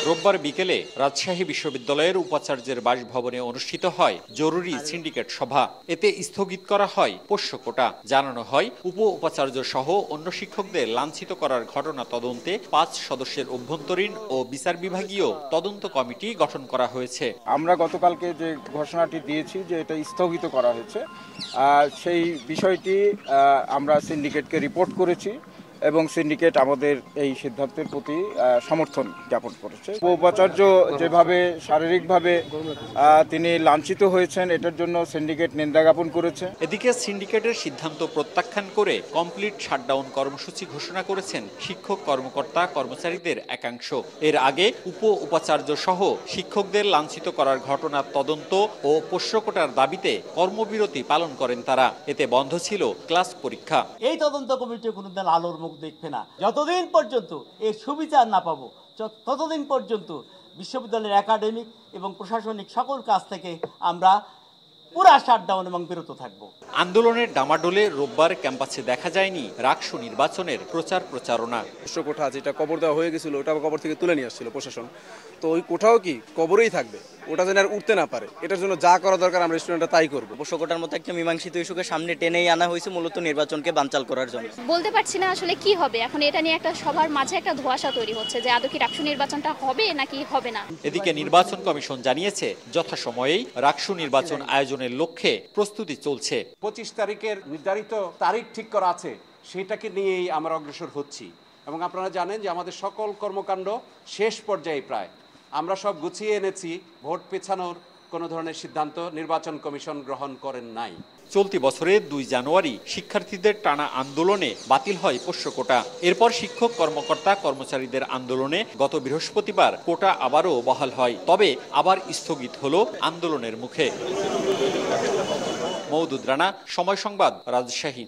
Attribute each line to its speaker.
Speaker 1: রোববার বিকেলে রাজশাহী বিশ্ববিদ্যালয়ের উপাচার্যের বাসভবনে অনুষ্ঠিত হয় জরুরি সিন্ডিকেট সভা। এতে স্থগিত করা হয় পোষ্য কোটা। জানানো হয়, উপ উপাচার্য সহ অন্য শিক্ষকদের লাঞ্ছিত করার ঘটনা তদন্তে ৫ সদস্যের অভ্যন্তরীণ ও বিচার বিভাগীয় তদন্ত কমিটি গঠন করা হয়েছে।
Speaker 2: আমরা গতকালকে যে ঘোষণাটি দিয়েছি যে এটা স্থগিত করা হয়েছে, সেই বিষয়টি আমরা সিন্ডিকেটকে রিপোর্ট করেছি এবং সিন্ডিকেট আমাদের এই সিদ্ধান্তের প্রতি সমর্থন জ্ঞাপন করেছে। উপাচার্য যেভাবে শারীরিকভাবে তিনি লাঞ্ছিত হয়েছেন, এটার জন্য সিন্ডিকেট নিন্দা জ্ঞাপন করেছে।
Speaker 1: এদিকে সিন্ডিকেটের সিদ্ধান্ত প্রত্যাখ্যান করে কমপ্লিট শাটডাউন কর্মসূচি ঘোষণা করেছেন শিক্ষক কর্মকর্তা কর্মচারীদের একাংশ। এর আগে উপ উপাচার্য সহ শিক্ষকদের লাঞ্ছিত করার ঘটনার তদন্ত ও পোষ্য কোটার দাবিতে কর্মবিরতি পালন করেন তারা। এতে বন্ধ ছিল ক্লাস পরীক্ষা।
Speaker 3: এই তদন্ত কমিটি কোনোদিন আলোর মুখ দেখবে না যতদিন পর্যন্ত এর সুবিচার না পাবো, ততদিন পর্যন্ত বিশ্ববিদ্যালয়ের একাডেমিক এবং প্রশাসনিক সকল কাজ থেকে আমরা পুরা শাটডাউন এবং বিরত থাকব।
Speaker 1: আন্দোলনের ডামাডোলে রোববার ক্যাম্পাসে দেখা যায়নি রাকসু নির্বাচনের প্রচারণা।
Speaker 4: পোষ্য কোঠা যেটা কবর দেওয়া হয়ে গেছিল, ওটা কবর থেকে তুলে নিয়ে আসছিল প্রশাসন। তো ওই কোঠাও কি কবরেই থাকবে, ওটা যেন আর উঠতে না পারে। এটার জন্য যা করা দরকার আমরা স্টুডেন্টরা তাই করবো।
Speaker 5: পোষ্য কোটার মতো একটা মীমাংসিত ইস্যুকে সামনে টেনেই আনা হয়েছে মূলত নির্বাচনকে বানচাল করার জন্য।
Speaker 6: বলতে পারছি না আসলে কি হবে। এখন এটা নিয়ে একটা সবার মাঝে একটা ধোঁয়াশা তৈরি হচ্ছে যে আদৌ কি রাকসু নির্বাচনটা হবে নাকি হবে না।
Speaker 1: এদিকে নির্বাচন কমিশন জানিয়েছে, যথাসময়েই রাকসু নির্বাচন আয়োজনের লক্ষ্যে প্রস্তুতি চলছে।
Speaker 7: 25 তারিখের নির্ধারিত তারিখ ঠিক করা আছে, সেটাকে নিয়েই আমরা অগ্রসর হচ্ছি। এবং আপনারা জানেন যে আমাদের সকল কর্মকাণ্ড শেষ পর্যায়ে প্রায় আমরা সব গুছিয়ে এনেছি। ভোট পেছানোর কোনো ধরনের সিদ্ধান্ত নির্বাচন কমিশন গ্রহণ করেন নাই।
Speaker 1: চলতি বছরের 2 জানুয়ারি শিক্ষার্থীদের টানা আন্দোলনে বাতিল হয় পোষ্য কোটা। এরপর শিক্ষক কর্মকর্তা কর্মচারীদের আন্দোলনে গত বৃহস্পতিবার কোটা আবারও বহাল হয়, তবে আবার স্থগিত হলো আন্দোলনের মুখে। মওদুদ রানা, সময় সংবাদ, রাজশাহী।